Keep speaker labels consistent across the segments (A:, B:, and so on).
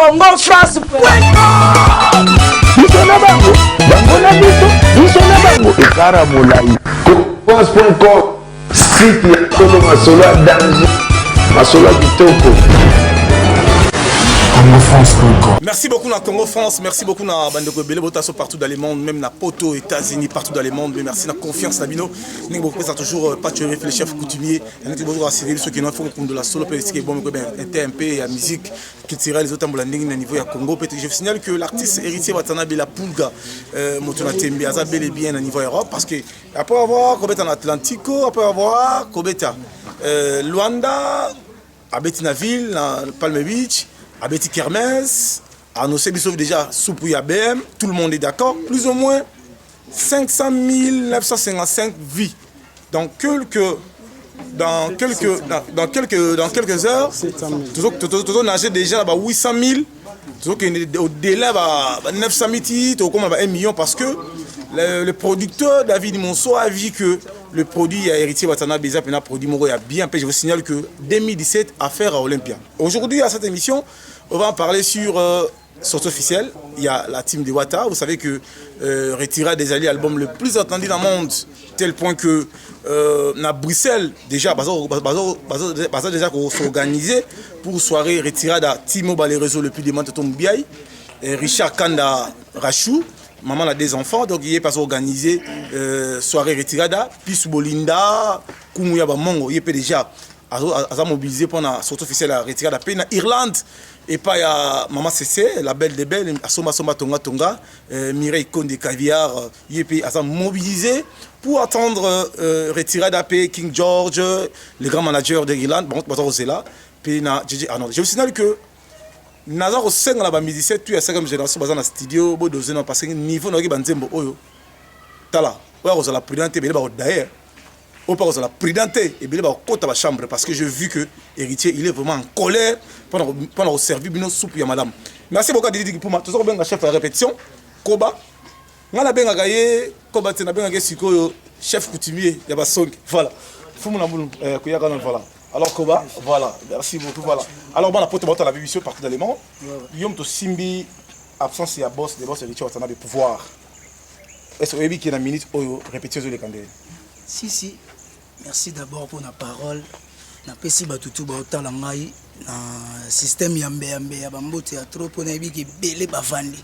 A: CongoFrance.com.
B: France.com, site ya Tolo Masolo à danger, Masolo à Kitoko.
C: Merci beaucoup à Congo France, merci beaucoup à Bandeko Belé Botasso partout dans le monde, même à Poto, États-Unis, partout dans le monde. Mais merci à la confiance Nabino. Nous beaucoup ça toujours pas tu réfléchir chef coutumier. Nous toujours assurer ceux qui n'ont font de la solo parce que bon TMP la musique qui tire les autres ambulants au niveau à Congo. Je signale que l'artiste héritier Watanabe la Pulga Motona Tembe a bel et bien au niveau Europe parce que après avoir Kobeta en Atlantico, après avoir Kobeta Luanda, à Betinaville, Palm Beach. À Betty Kermesse, à nos services déjà Soupouya BM, tout le monde est d'accord, plus ou moins 500 955 vies. Dans quelques heures, tout nager déjà 800 000, au-delà 900 000 titres, comme 1 million, parce que le producteur David Monceau a vu que le produit héritier Watanabe a produit Moro a bien payé. Je vous signale que 2017 affaire à Olympia. Aujourd'hui à cette émission, on va en parler sur sortie officielle. Il y a la team de Wata. Vous savez que retira des alliés albums le plus attendu dans le monde, tel point que à Bruxelles déjà déjà qu'on s'organiser pour soirée retirada Timo les réseaux le plus demandé de Biaï, Richard Kanda Rachou. Maman a des enfants, donc il est pas organisé soirée retirada, puis Bolinda, Koumouya Bamongo, il est déjà à mobiliser pour la sortie officielle à retirada. Puis en Irlande, et pas à Maman CC, la belle des belles, à Soma Tonga Tonga, Mireille Konde Caviar, il est à mobiliser pour attendre retirada King George, le grand manager de l'Irlande, bon, c'est là. Puis je vous signale que Nazar au 5 la musicien tu as 5e génération dans le studio bo dozena parce que niveau na ki banzembo oyo tala oya ko la prudente bele ba d'ailleurs ou pas ko la prudente et bele ba kota ba chambre parce que j'ai vu que héritier il est vraiment en colère pendant servir bino soupe ya madame. Merci beaucoup Didi pour moi toujours benga chef à répétition Koba ngala benga gaye Koba tena benga ke sikoyo chef coutumier ya ba song voilà fumu na bulu ko ya kana voilà. Alors Koba, voilà, merci beaucoup, voilà. Alors bon, on a porté la vision partout dans le monde. Yom to Simbi, absence et boss, des boss héritiers, on a des pouvoirs. Est-ce que vous avez une minute ou répétition de l'écandé?
D: Si, merci d'abord pour la parole. Na pesi batutu ba otalangai na système yambe ya bambote ya trop pour na biki belé bavandi.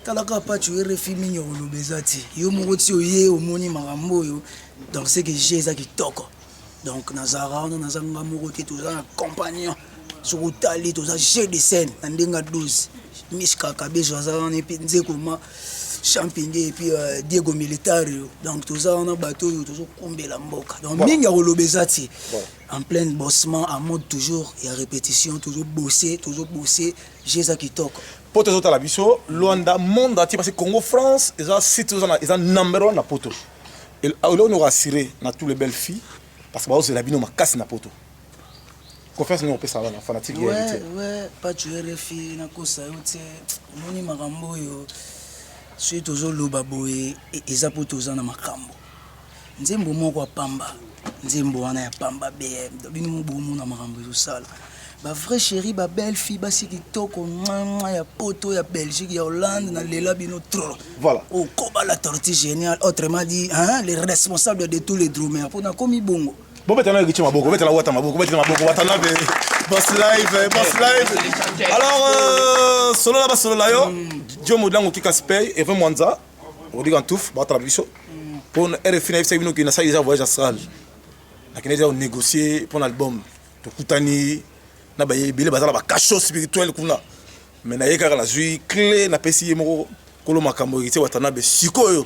D: Talaka pa tu refi minyo lobezati. Yo mongoti oye omoni makambo yo. Donc c'est que j'ai ça qui toque. Donc Nazara on a zanga moroté tous un compagnon sur Otali tous un jeu de scène ndenga 12 Mishka Kabejo on et puis Nzekoma Champigné et puis Diego Militario donc tout ça on a bateau toujours combler la mboka donc minga olobezati en plein bossement à mode toujours et à répétition toujours bosser j'ai ça qui toque
C: pour tes autres la biso Luanda monde entier parce que Congo France ils ont number 1 na poto et là on aura assuré na toutes les belles filles parce que c'est la bino ma casse na poto. Confiance nous on peut savoir la fanatique
D: ouais pas tu refi na kosa yote moni makambo yo suis toujours lobaboye et eza poto za na makambo. Nzembo moko pamba. Nzembo wana ya pamba BM. Bino mbomo na makambo yo sala. Ba vrai chéri ba belle fille ba siki toko ya poto ya Belgique ya Hollande na lela bino trop.
C: Voilà.
D: Au Koba la tortue géniale autrement dit hein les responsables de tous les dromers pour na komi bongo.
C: Bon maintenant il maboko, maintenant la wata maboko, maintenant maboko Watanabe boss live. Alors solo la yo, Dio Modango qui casse-paye et 20 Mwanza, on dit en tout, ba la biso. Pour RFI na bino qui na ça déjà voyage astral. Na kineza on négocier pour l'album. To kutani na ba yebele bazala ba cacho spirituel kuna. Mais na yeka la zui clé na pesi yemo kolo makambo yite Watanabe sikoyo.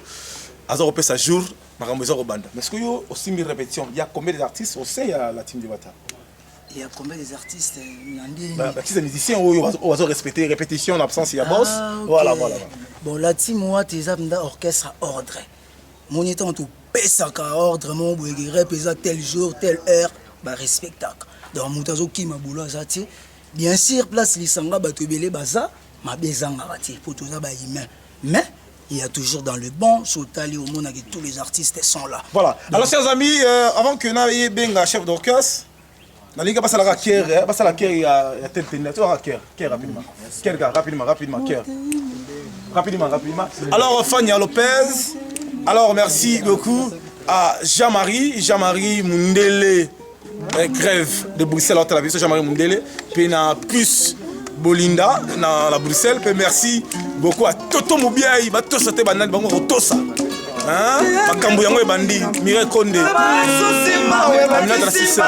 C: Azo pe sa jour makambo zo banda. Mais est-ce que yo aussi mi répétition, il y a combien d'artistes au sein ya la team de Wata?
D: Il y a combien d'artistes nandi?
C: Artistes musiciens ou azo respecter répétition en absence il y a boss. Voilà.
D: Bon la team Wata ezabnda orchestre à ordre. Moniteur tout pesaka ordre mon boye répéter tel jour telle heure ba respectaka. Donc mutazo ki mabulo azati bien sûr place lisanga bato belé baza ma bezanga bati pour tout ça ba humain. Mais il y a toujours dans le bon Sotali au monde que tous les artistes sont là.
C: Voilà. Alors chers amis, avant que na benga chef d'orchestre Nalinga passe la Kier, passe la Kier, il y a tête de tu vois Kier rapidement. Kier rapidement Kier. Rapidement. Alors Fania Lopez. Alors merci beaucoup à Jean-Marie Mundele. Grève de Bruxelles à la Jean-Marie Mundele. Puis na plus Bolinda na la Bruxelles. Puis merci beaucoup à Toto Mobiaï, ba to sauter banane bango tosa. Hein? Makambo yango ebandi, Mireille Konde. Amina Drasisa.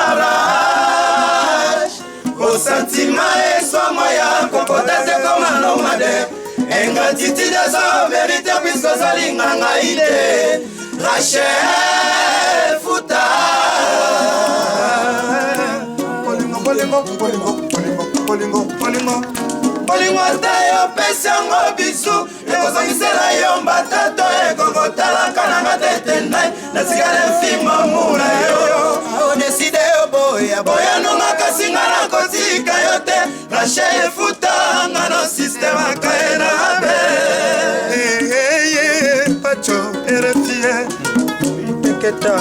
A: Au sentiment et soit moyen, comporter comme un nomade. Ingratitude des hommes, vérité puisque ça l'ingangalité. Rachel Fouta. Polingo tayo pesi yango bisu ekozongisela yo mbatato ekokotalaka na matete nai nasikala mfima mula yo aodeside yo boya nonga kasi nga na kotika yo te Rachel Fouta nga no systeme akaye na be pacho erefie teketa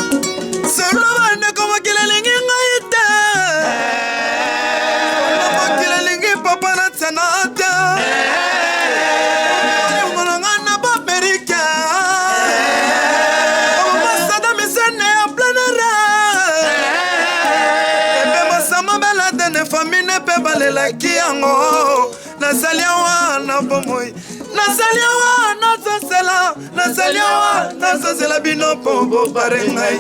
A: solo bandeko mokili alingi ngai te mokili alingi papa na tsenata ngolongana baperika omasada misene ya planera ebe masama belatene famine mpe balelaki yango nasali awa na bomoi nasali awa nasosela bino mpo bopare ngai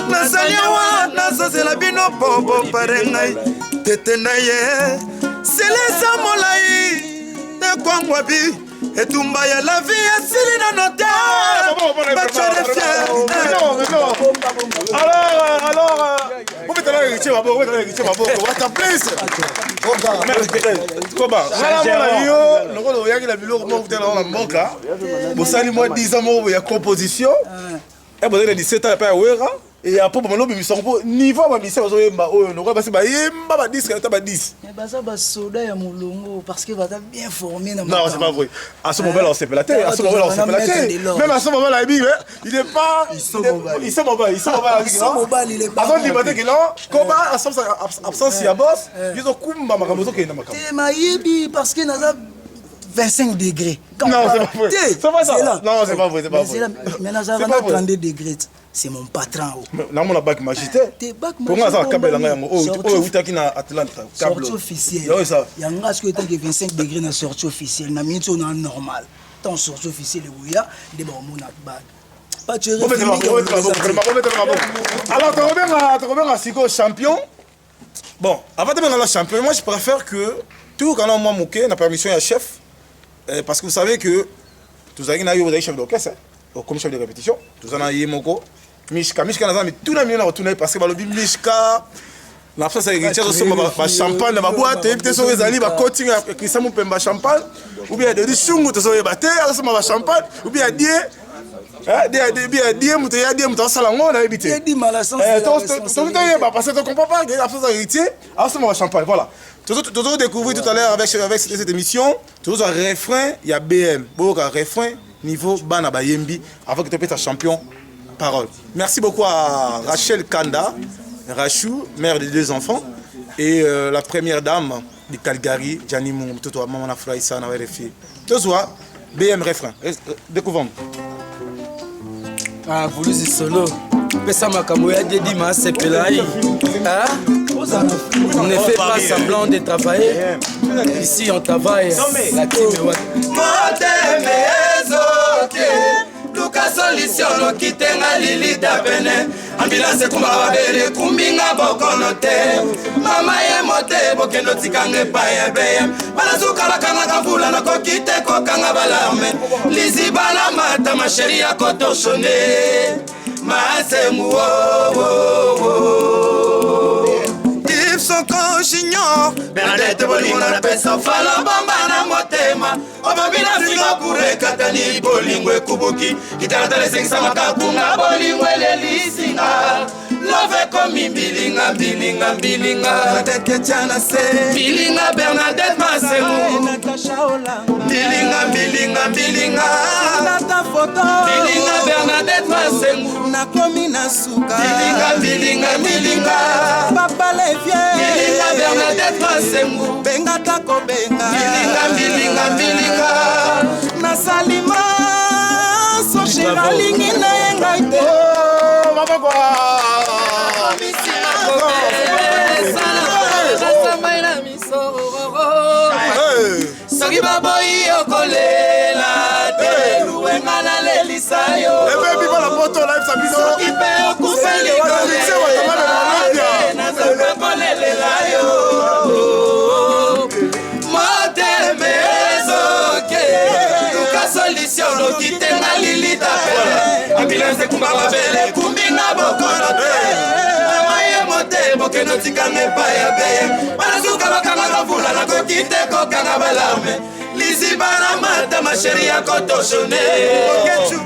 A: nasali awa nasosela bino mpo bopare ngai tete na ye selesa molai ekwangwa bi etumba ya la vie asili na note bachere fier
C: Alors vous mettez là héritier maboko what a place Koba ngala yo lokolo oyaki la biloko mo kutela na mboka bosali moi 10 ans ya composition et vous avez 17 ans pa wera et après bon lobi misongo niveau ba mise bazo yemba oyo noko basi ba yemba ba 10 ka ba 10
D: mais baza ba soda ya mulongo parce que baza bien formé na
C: non c'est pas vrai à ce moment là on s'est pélaté même à ce moment là il est pas il sont mobile il est pas avant de battre que non combat absence ya boss ils ont kumba makambo zo kenda makambo
D: te mayibi parce que naza 25 degrés.
C: Non, c'est pas vrai. C'est pas ça. Non, c'est pas vrai, c'est pas vrai.
D: Mais naza 32 degrés. C'est mon patron.
C: Na mona bac magité. Pour moi ça kabela nga yango. Oh, utaki na Atlanta.
D: Sortie officielle.
C: Oui ça.
D: Yanga ce que tant que 25 degrés na sortie officielle. Na minute on normal. Tant sortie officielle ouya de ba mona bac. Pas tu
C: alors tu reviens à Siko champion. Bon, avant de venir à la champion, moi je préfère que tout quand on m'a moqué la permission à chef parce que vous savez que tous avez eu chef d'orchestre comme chef de répétition, tous en avez moko Mishka na mais tout na milieu na retourner parce que balobi Mishka l'absence de héritier de ba champagne na ba boîte et peut-être so ezali ba coaching Christian Mupemba champagne ou bien de chungu to so yebate so ba champagne ou bien die muto ya die muto sala ngona ebité parce que tu comprends pas l'absence d'héritier so ba champagne voilà. Tu as découvert tout à l'heure avec cette émission, tu as un refrain, il y a BM, un refrain niveau Bana Bayembi, avant que tu puisses être champion. Parole. Merci beaucoup à Rachel Kanda, Rachou, mère de 2 enfants, et la première dame de Calgary, Gianni Moum, tout toi, maman Afraïssa, na RFI. Tu vois, BM refrain, découvrons.
E: Ah, vous le solo. Pesa makambo ya Dedi ma sepelai. On ne fait pas semblant de travailler. Ici on travaille. La team Luka solution no kitenga lili tapene ambulance kumba bere kumbinga bokono te mama ye mote bokendo tikange paye beye banazuka la kanga kavula na kokite kokanga balarme lizibana mata ma chérie ya kotoshone masemu Soko chignon Bernadette bolingo na pesa fala bamba na motema Obabina singa kure katani bolingo ekubuki Kitala le sengsa makakunga bolingo elelisinga Love komi bilinga Teke chana se Bilinga Bernadette masemu Bilinga, bilinga, bilinga.
A: Nata photo.
E: Bilinga Bernadette Masengu.
A: Nakomi na suka.
E: Bilinga, bilinga, bilinga.
A: Papa les vieux.
E: Bilinga Bernadette Masengu.
A: Benga tako benga.
E: Bilinga, bilinga, bilinga.
A: Nasalima. Soshi balingi na yenga ite.
C: Oh, mama quoi.
E: Soki baboyi okolela te luwenga na lelisa yo. Soki pe okufeli kolela te nazope kolelela yo. Moteme ezoke luka solution lokitenga lilita pele. Ambulance kumba babele kumbinga bokono te. Maye mote bokeno tikanga epai ya beye. Banazuka bakanga vula nakoki te kokanga balarme. Liziba na mata ma chérie ya kotoshone.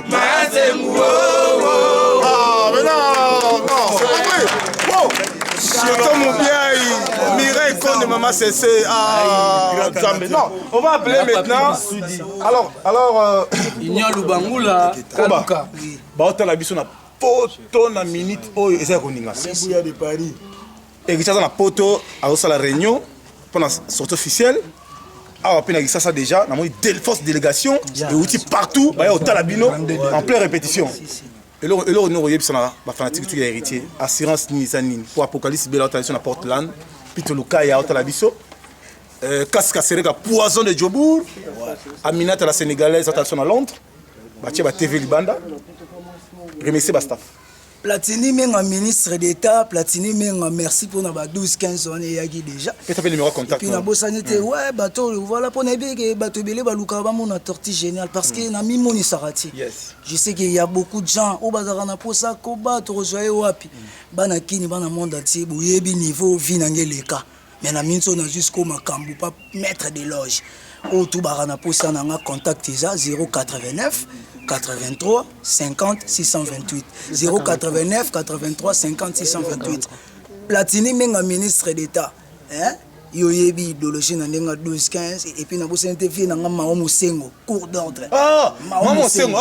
E: Mazengu
C: Ah mais non, non, c'est pas vrai. Wow. Chieto Moubiaï, Mireille Conde Maman Cessé. Ah, jamais. Non, on va appeler maintenant. Alors,
D: Ignan Lubangula, Kaluka.
C: Baota la biso na poto na minute oyo eza koninga.
A: Bouya de Paris.
C: Et Richard na poto a la réunion pendant sortie officielle. Ah, on a ça déjà, on a une force délégation et outils partout, au Talabino en pleine répétition. Et là, on a regardé les fanatiques qui sont héritiers, assurance Nizanine, pour Apocalypse Bella Tradition à Portland, Pito Lukaya au Talabiso, Casca Serega, Poison de Djobour, Aminata la Sénégalaise, attention à Londres, Batia TV Libanda, remercier Bastaf.
D: Platini menga ministre d'État, Platini menga merci pour na 12-15 ans et yaki déjà.
C: Peut-être le numéro de contact.
D: Puis na bosanité ouais bateau voilà pour nebi que bateau belé baluka ba mon tortue génial parce que na mi moni sarati.
C: Yes.
D: Je sais qu'il y a beaucoup de gens au bazar na posa ko bateau rejoyer wapi. Bana kini bana monde entier boyebi niveau vinangeleka. Mais na minso na jusqu'au makambu pas maître des loges. Au tout barana posa na nga contact ça 089 83 50 628 089 83 50 628 Platini menga ministre d'État hein yoyebi idéologie na ndenga 12-15 et puis na bosente vie na ngama wa musengo cours d'ordre
C: Maman Musengo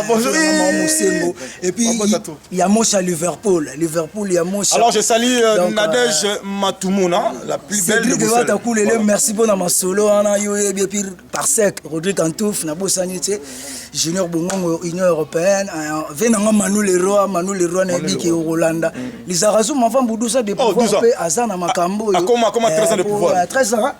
C: bonjour
D: Musengo et puis il y a Mocha Liverpool il y a Mocha.
C: Alors je salue Nadège Matumuna la plus belle de
D: Bruxelles. Merci pour na solo ana yoyebi et puis par sec Rodrigue Antouf na bosanité Junior Bongo Union européenne venanga Manu Leroy na biki Rolanda les arazu mafam budu ça de pouvoir pe azana makambo
C: comment 13 ans de pouvoir
D: 13 ans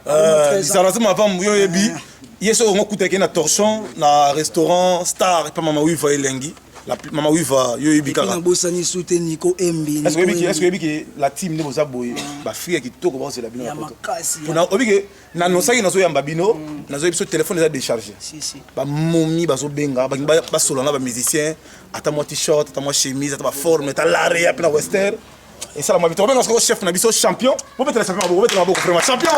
C: les arazu mafam yoyebi yeso on kuteke na torchon na restaurant star pa mama wiva elengi la mama wiva yoyebi kaka
D: na bosani soute Nico Embi
C: est-ce que la team ne boza boye ba fille qui toko ba c'est la bino na obike na nosaki na zo yamba bino na zo biso téléphone déjà déchargé ba momi ba zo benga ba solana ba musicien ata moi t-shirt ata moi chemise ata ba forme ata l'arrière puis la western et ça la moi biso benga ko chef na biso champion vous mettez le champion vous mettez la beaucoup vraiment champion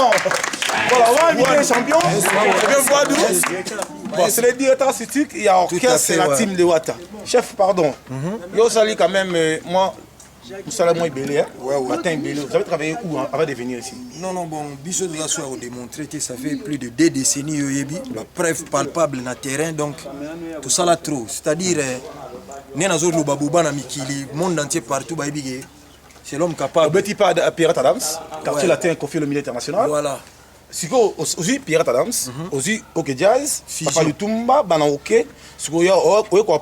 C: voilà on va champion bien voir bon c'est le directeur artistique il y a orchestre c'est la team de Wata chef pardon yo sali quand même moi Salamon Ibélé, Matin Ibélé, vous avez travaillé où avant de venir ici?
F: Non, bon, Bissot de la soirée a démontré que ça fait plus de 2 décennies, la preuve palpable dans le terrain, donc tout ça là trop. C'est-à-dire, le monde entier partout, c'est l'homme capable.
C: Au petit pas de Pierre Adams, quartier latin confié le milieu international.
F: Voilà.
C: Si vous aussi Pierre Adams, aussi OK Jazz, Papa Lutumba, Banaoke, si vous avez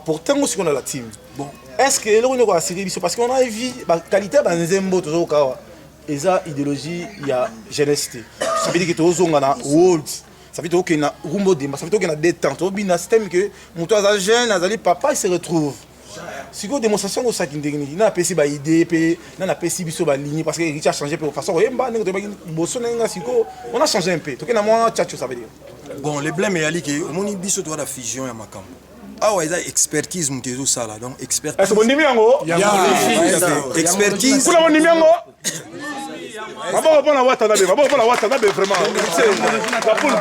C: pourtant aussi on a la team. Bon. Est-ce que l'on est assuré parce qu'on a vu la qualité dans les embos toujours quand et ça idéologie il y a jeunesse ça veut dire que tous on a world ça veut dire qu'il y a rumbo de ça veut dire qu'il y a détente au bin système que mon toi jeune azali papa il se retrouve si vous démonstration au sac indégni na pesi ba idée pe na pesi biso ba ligne parce que Richard a changé de façon yemba nego to bosso na siko on a changé un peu to que na moi tchatcho ça veut dire
F: bon le blème est ali que moni biso to la fusion ya makambo. Ah ouais, ça expertise mutezo sala donc expertise.
C: Est-ce que vous n'aimez pas?
F: Expertise.
C: Vous l'avez n'aimé pas? Maman va la Wata d'abe, maman va la Wata d'abe vraiment. C'est la poule.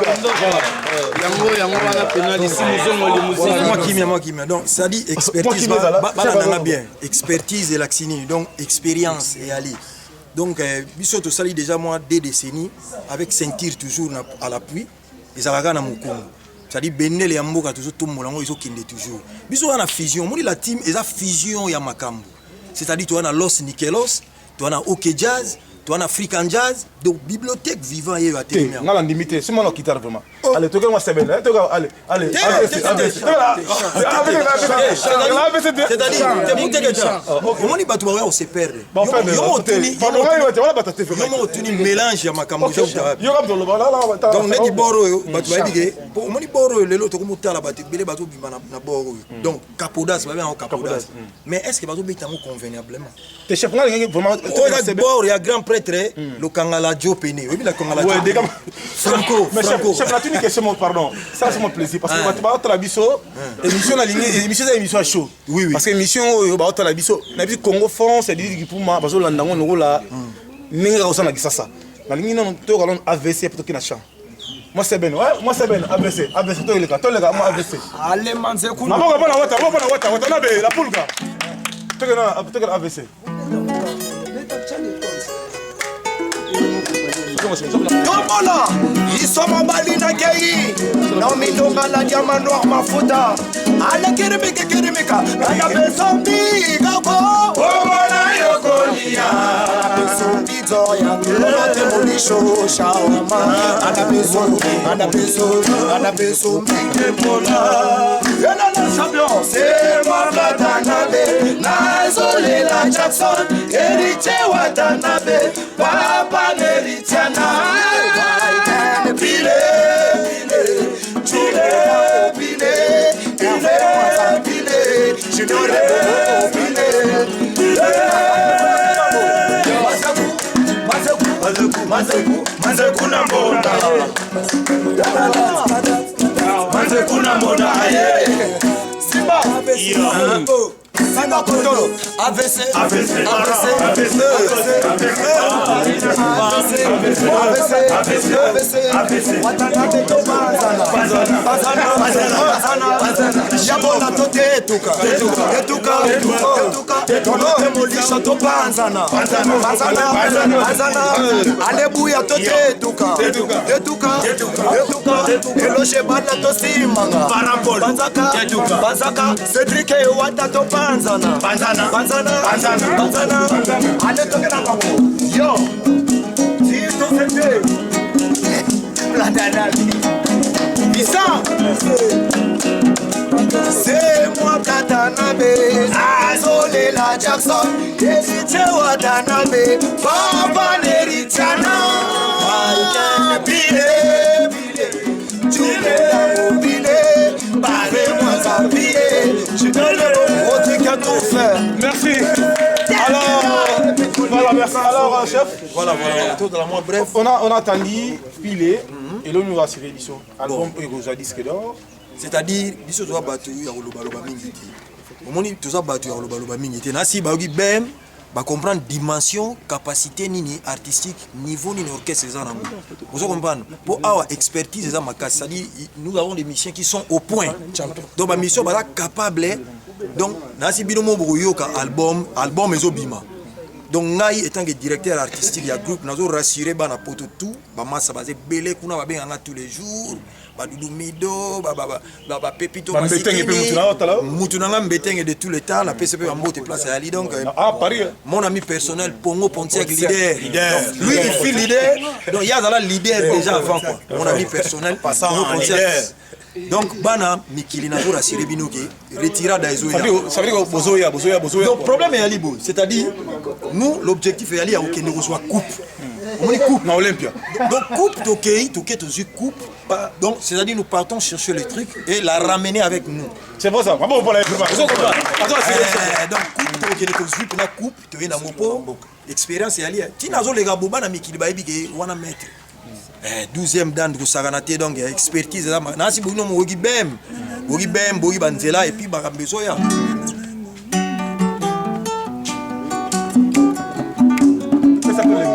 A: Yango wana pénaliste muzongo le
F: moi qui donc ça dit expertise ba bien. Expertise et l'axini donc expérience et ali. Donc biso to sali déjà moi 2 décennies avec ceinture toujours à l'appui. ezalaka na mokongo c'est-à-dire bendele ya mboka tozotombola yango ezokende toujours biso wana fusion moni la team eza fusion ya makambo c'est-à-dire towana Los Nikelos towana OK Jazz towana African Jazz donc bibliothèque vivant yeyo atelemia
C: ngala ndimité c'est moi guitare vraiment allez toka moi c'est allez
F: c'est-à-dire omoni bato baoya se perdre yo otuni mélange ya makambo donc neti boro oyo bato bayebike omoni boro oyo lelo tokomotala bato ebele bazobima na boro oyo donc capodas babe yango capodas mais est-ce que bazobeta yango convenablement
C: te chef ngala ngenge vraiment
F: boro ya grand prêtre le kangala Diopene oui la kangala Franco
C: chef la tunique c'est mon pardon ça c'est mon plaisir parce que bato baotala biso émission na ligne émission za émission chaud
F: oui
C: parce que émission oyo baotala biso na biso Congo France c'est dit kipuma bazolanda ngo ngola ninga osana kisasa na ligne non to kalon AVC plutôt que na champ moi c'est ben AVC to le moi AVC
F: allez manze kuna
C: maboko bona wata na be la pulga to que AVC
E: Tombola, isoma balina kei na mitonga la diamant noir mafuta ala kerimika ana besombi gako omona yokolia besombi zoya lote molisho shawama ana besombi kemola yana na champion c'est Watanabe nazolela Jackson Eriche Watanabe papa Neritiana pile kuna mbona Simba Sanga Kotolo AVC Watanabe Tobanzana Yabona tote etuka Tonote molisha tobanzana Alebuya tote etuka Eloche bana tosimanga Banzaka Cedric Wata tobanzana Ale toke na babo Yo Tito Sente La Danabi Bisa C'est moi Watanabe Azolela Jackson Eriche Watanabe Papa Neritiana Bile Bile Barre-moi ça bile Je donne le mot qui a tout fait.
C: Merci. Alors, voilà, merci. Alors, chef.
F: Voilà, autour de la moins bref.
C: On a attendu Pilé et là nous va sur l'émission. Album Egoza disque d'or.
F: C'est-à-dire, biso doit battre ya lobaloba mingi te. Omoni toza battre ya lobaloba mingi te. Na si ba ogi bem ba comprendre dimension, capacité nini artistique, niveau nini orchestre ça nango. Vous comprenez? Pour avoir expertise ça makasi, c'est-à-dire nous avons des missions qui sont au point. Donc ba mission ba capable. Donc na si bino mo yoka album ezobima. Donc ngai étant que directeur artistique ya groupe nazo rassurer bana poto tout, ba massa basé belé kuna ba benga tous les jours. Badoudou Mido, Baba Pepito, Moutounanga Mbeteng de tout le temps, la PCP en mot place à Ali. Donc, mon ami personnel, Pongo Pontiac, leader. Lui, il fait leader. Donc, il y a la leader déjà avant. Quoi. Mon ami personnel, Pongo Pontiac. Donc, Bana, Mikilina, Zora, Siribinoki, retira d'Aïzo. Ça veut dire que Bozoya. Donc, le problème est Alibo. C'est-à-dire, nous, l'objectif est aller à Oké, nous reçoit coupe. On est coupe.
C: Na Olympia.
F: Donc, coupe, Toké, coupe. Donc, c'est-à-dire nous partons chercher le truc et la ramener avec nous.
C: C'est pour ça. Bravo pour la
F: donc, coupe, tu es dans mon pot, expérience et allié. Tu n'as pas les gars, Boba, mais qui va mettre 12e dan de Saganate, donc expertise. Nasi Bouno, Bogi Bem, Bogi Banzela, et puis Barambezoya.
C: Ça s'appelle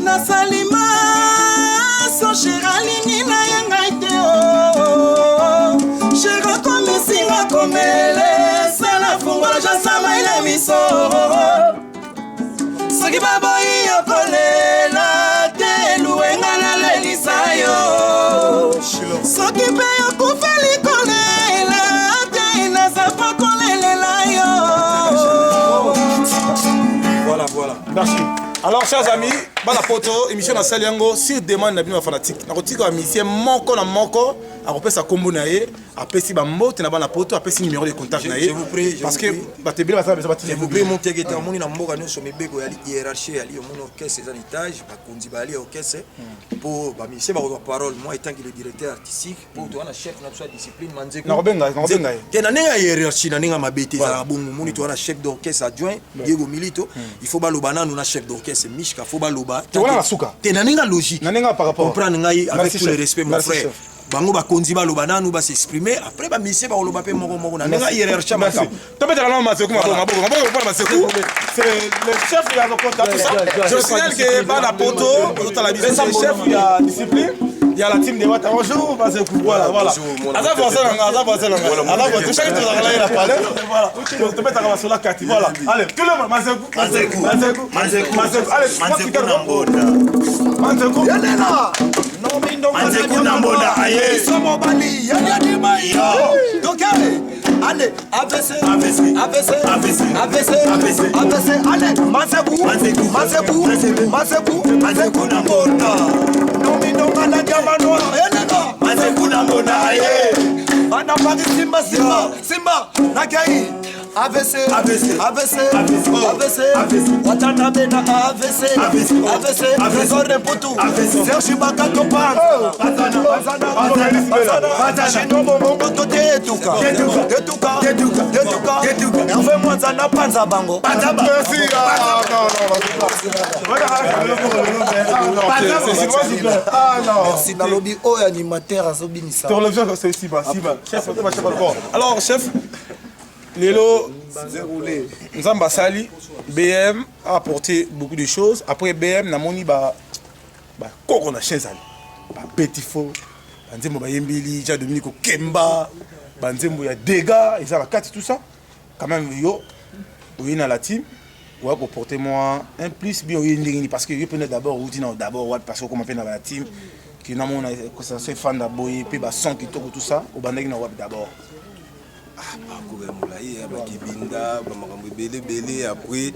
E: Nasalima so sheralingi na yanga ite o shera komisinga komele sala fungola jasama ile na miso soki baboyi yokolela te luwenga nalelisa yo soki mpe yokufeli kolela te nazafa kolelela yo.
F: Voilà.
C: Merci. Alors, chers amis, bana poto, émission na Saliango, sur demande na fanatique. Na kotika musicien moko na moko, a repesa kombo na ye, a pesi ba mbote na bana poto, a pesi numéro de contact na ye.
F: Je vous prie,
C: parce que batebile ba
F: je vous prie mon tegeta moni na mboka nyonso mibeko ya hiérarchie ya li mon orchestre les étages, ba konzi ba li orchestre pour ba musicien ba parole moi étant que le directeur artistique pour toi na chef na soit discipline manzeko.
C: Na robenga.
F: Te na nenga hiérarchie na nenga mabete za bongo moni toi na chef d'orchestre adjoint Diego Milito, il faut ba lobana nous na chef d'orchestre Mishka, faut ba loba.
C: Te wana suka.
F: Te na nenga logique.
C: Na nenga par rapport.
F: Comprendre ngai avec tout le respect mon frère. Bango ba konzi ba loba nanu ba s'exprimer après ba musicien ba loba pe moko na nenga hiérarchie
C: merci. Topete la langue Maseko maboko pour Maseko. C'est le chef il y a le contact tout ça. Je signale que bana poto, tout la vision c'est chef il y a discipline. Il y a la team de Wata. Bonjour, Maseko. Voilà. Aza forcer langa. Aza forcer chaque chose là il a parlé. Voilà. Tu te mets à sur la carte. Voilà. Allez, tout le monde Maseko. Allez, Maseko Namboda.
E: Yanena. Maseko Namboda aye. Somo bali yanadima yo. Donc allez, ABC. Allez, Maseko Namboda. Nomino na jamano yanena. Maseko Namboda aye. Ana pagi Simba nakai. ABC Watana bena ABC Trésor de Poutou Serge Bakato Pan Bazana Nomo Mongo Tote Etuka Hervé Mwanzana Panza Bango Merci na lobby o animateur azobinisa.
C: Alors chef Lélo, Nzamba Sali, BM a apporté beaucoup de choses. Après BM, Namoni Koko na Chenzali, Petit Faux, Banzembo Bayembili, Dominique Kemba, Banzembo ya Dega, et ça va tout ça. Quand même, yo, oui, dans la team, ouais, pour porter moi un plus bien parce que je peux d'abord parce que comme on fait dans la team, qui n'a mon c'est fan d'abord et puis son qui tout ça, au bandé d'abord.
G: bakibinda bamakambo ebele après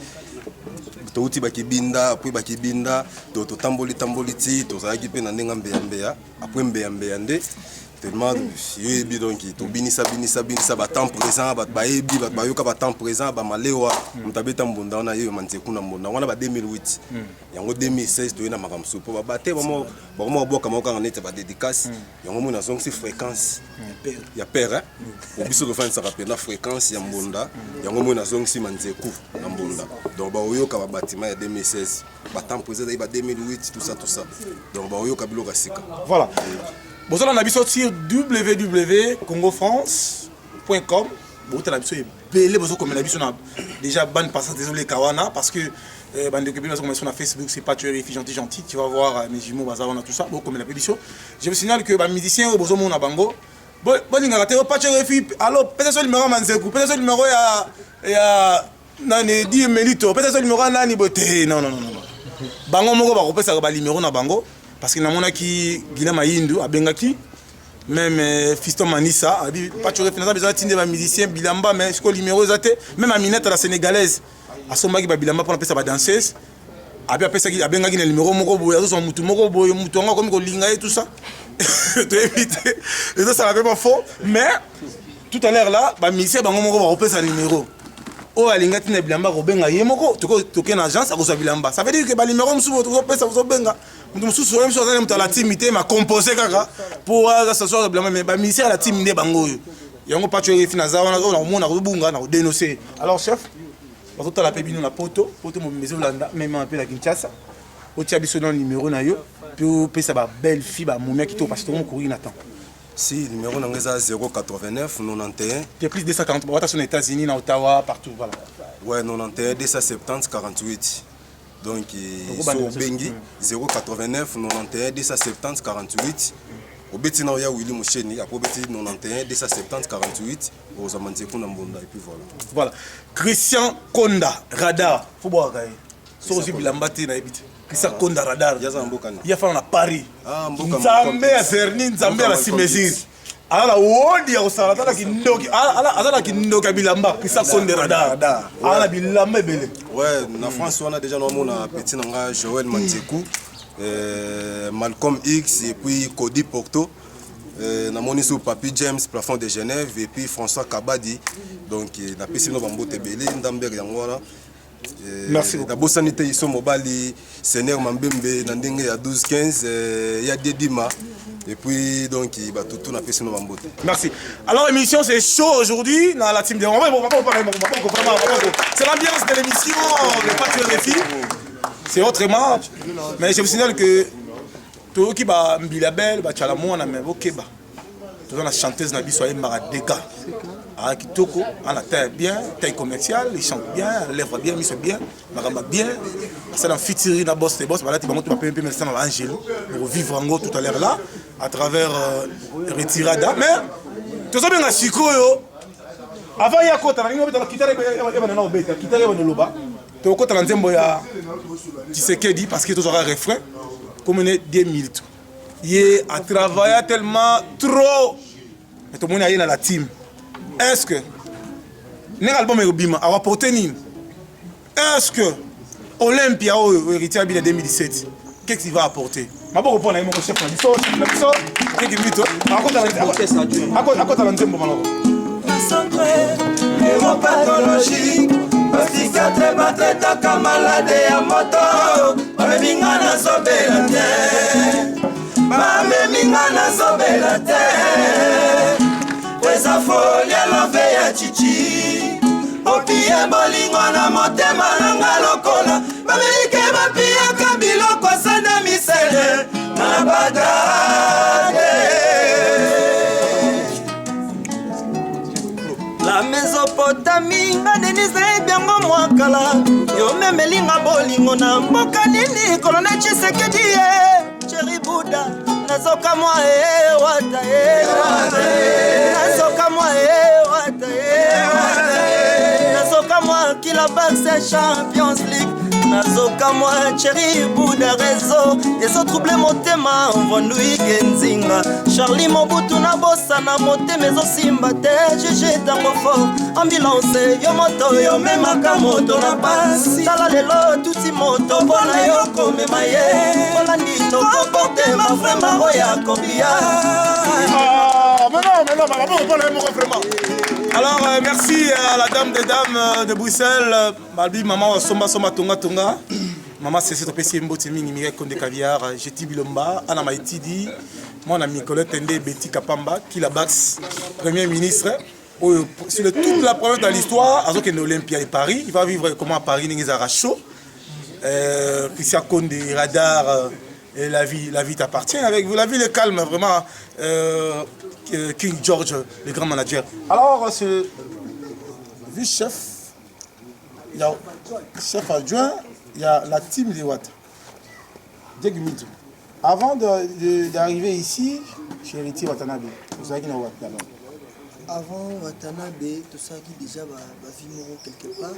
G: touti bakibinda après bakibinda totamboli ti tozalaki mpe na ndenge mbeya après mbeya nde tellement yebi donc tobinisa batemps présent bato bayebi bato bayoka batemps présent bamalewa moto abeta mbunda wana yeyo Manzeku na mbunda wana ba 2008 yango 2016 toye na makambo mpo babate bakoma baboka mokanga nete badédicace yango mona zongi fréquence ya père obiso tofanisaka mpe na fréquence ya mbunda yango mona zongi Manzeku na mbunda donc baoyoka babatima ya 2016 batemps présent ba 2008 tout ça donc baoyoka biloko sika
C: voilà. Vous allez sur www.congofrance.com. Vous allez déjà ban passage désolé Kawana parce que bande de sur Facebook c'est pas tu es gentil tu vas voir mes jumeaux bazar on a tout ça bon comme la pétition. Je vous signale que les musiciens au besoin na bango bon il ngata pas tu es alors peut-être le numéro Manzeku peut-être le numéro ya nani 10 minutes peut-être le numéro nani boté non bango moko ba kopesa ba numéro na bango. Parce que namona ki Guilherme Ayindu a bengaki même Fiston Manissa a dit pas tu refinances besoin de des musiciens bilamba mais ce que numéro zate même Aminette la sénégalaise a sombaki ba bilamba pour appeler ça ba danseuse a bien appelé ça a bengaki le numéro moko boya son mutu moko boya mutu nga comme ko linga et tout ça tu éviter et ça la vraiment faux mais tout à l'heure là ba musicien bango moko ba appeler ça numéro o alingati na bilamba ko benga ye moko to ken agence a ko sa bilamba ça veut dire que ba numéro msubo to pesa ko benga mususu même chose à la timité m'a composé kaka pour s'asseoir de mais ba ministère la timité bango yango pas tu finaza on a mona ko bunga na dénoncer alors chef on ta la pebino na poto mo maison landa même un peu la Kinshasa o tia biso dans numéro na yo puis pesa ba belle fille ba momia qui to parce que on courir n'attend
G: si numéro na ngeza 089 91
C: c'est plus de 140 on va aux États-Unis na Ottawa partout voilà
G: ouais 91 270 48 donc sur Bengi 089 91 270 48 obeti na oya Willy Moucheni après obeti 91 270 48 aux Amanzeku na Mbonda et puis
C: voilà Christian Konda Radar faut boire kay so aussi bilamba te na ebiti Christian Konda Radar
G: yaza mboka ni
C: ya fa na Paris
G: mboka
C: Nzambe ya Serni Nzambe ya Simezir ala wodi ya usala tala kindoki ala kindoka bilamba Christian Konda Radar ala bilamba bele
G: ouais na France on a déjà normalement petit nanga Joël Manzeku Malcolm X et puis Cody Porto na moni sur Papi James plafond de Genève et puis François Kabadi donc na pesi no bambo tebele ndamber yango wana merci beaucoup d'abord sanité iso mobali Seigneur Mambembe na ndenge ya 12 15 ya Dedima et puis donc ba tout na pesi no bambo. Merci.
C: Alors émission c'est chaud aujourd'hui dans la team de on va c'est l'ambiance de l'émission de Patio des filles. C'est autrement, mais je vous signale que tout qui va Mbilabel, va Tchalamo, on a même Okeba. Tout la chanteuse n'a pas Maradega. Ah, Kitoko, on a taille bien, taille commerciale, il chante bien, lèvre bien, mise bien, Maramba bien. C'est dans Fitiri, na boss, les boss, voilà, tu vas monter ma PMP, mais c'est dans l'Angelo, pour vivre en gros tout à l'heure là, à travers Retirada. Mais, tout ça bien à Chico, avant il y a quoi, t'as une Kitare, tu as un tempo ya Tshisekedi parce que tu auras un refrain comme on est 10 minutes. Il a travaillé tellement trop. Mais tout le monde est dans la team. Est-ce que l'album est Obima a rapporté Nîmes? Est-ce que Olympia ou héritier de 2017, qu'est-ce qu'il va apporter? Je vais répondre à mon chef.
E: Psychiatre batetaka malade ya moto bameminga na sobela te bameminga na sobela te kweza folia love ya chichi opie bolingo na motema nanga lokola bameike bapiyaka biloko sana misele na bagade. La Mésopotamie, nga Denise ebiango mwakala yo memelinga bolingo na mboka nini kolona Tshisekedi Chéri Bouddha nazoka mwa wata nazoka mwa wata nazoka mwa kila Barça Champions League nazoka mwa Chéri Bouddha réseau ezo trouble motema mvondui genzinga Charlie Mobutu na bossa na motema ezo simba te GG tango fort ambulance yo moto yo memaka moto na pasi tala lelo tuti moto mpona yo komema ye mpona ndino komporte mafrema oya kobia.
C: Alors merci à la dame des dames de Bruxelles, Malbi maman Somba Somba Tonga Tonga. Maman c'est cette PC Mboti Mingi Mire Konde Caviar, Jeti Bilomba, Anna Maïtidi, mon ami Colette Tende Betty Kapamba, qui la Bax, Premier ministre. Sur toute la première dans l'histoire, avec une Olympia et Paris, il va vivre comment à Paris, il est chaud. Christian Konde, Radar, et la vie t'appartient. Avec vous, la vie est calme, vraiment. King George, le grand manager. Alors, ce vice-chef, il y a le chef adjoint, il y a la team de Watt. Avant d'arriver ici, chez Héritier Watanabe, vous savez qu'il y a Watt d'abord.
H: Avant Watanabe, tout ça qui déjà va vivre quelque part.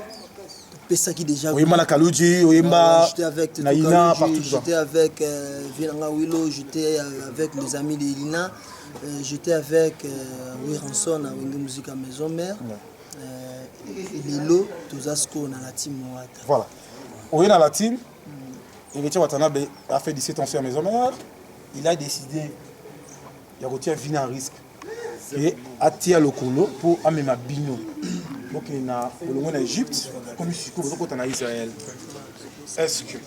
H: Tout ça qui déjà.
C: Oui, Malakaluji, oui,
H: j'étais avec
C: Naïna, partout.
H: J'étais avec Vilanga Willow, j'étais avec mes amis de Lina. J'étais avec Ranson à Wenge Musique à Maison Mère. Et Lilo, tout ça, on a la team Wata.
C: Voilà. On est dans la team. Héritier Watanabe a fait 17 ans sur Maison Mère. Il a décidé, il a retiré une vie en risque. Et a tiré le colo pour amener ma bino. Donc il y a en Égypte, comme je suis en Israël. Est-ce que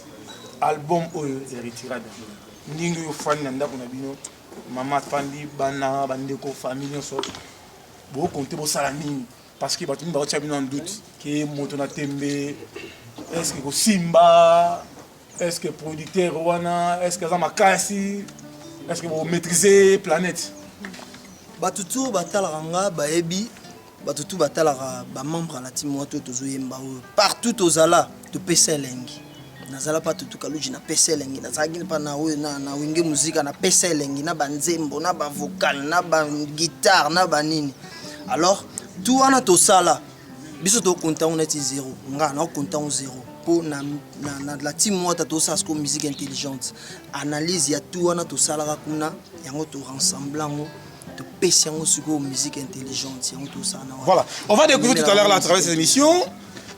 C: l'album est retiré? Ningu yo fan nanda kuna bino. Maman fandi bana bandeko famille so. Bo compter bo salami parce que batuni ba bino en doute que moto na tembe. Est-ce que Simba, est-ce que producteur wana, est-ce que za makasi, est-ce que vous maîtrisez planète?
H: Batutu batalanga baebi batutu batalaka ba membre la team wato tozoyemba partout aux ala to pesa lengi nazala pa tutu kaluji na pesa elengi nazalaki pa na wenge muzika na pesa elengi na banzembo na ba vocal na ba guitare na banini alors tout wana tosala biso to compta on est zéro nga na compta on zéro pour na la team mota to sa ko musique intelligente analyse ya tout wana tosala kuna yango to rassemblango de pesa yango suko musique intelligente yango to sana
C: voilà on va découvrir tout à l'heure là à travers cette émission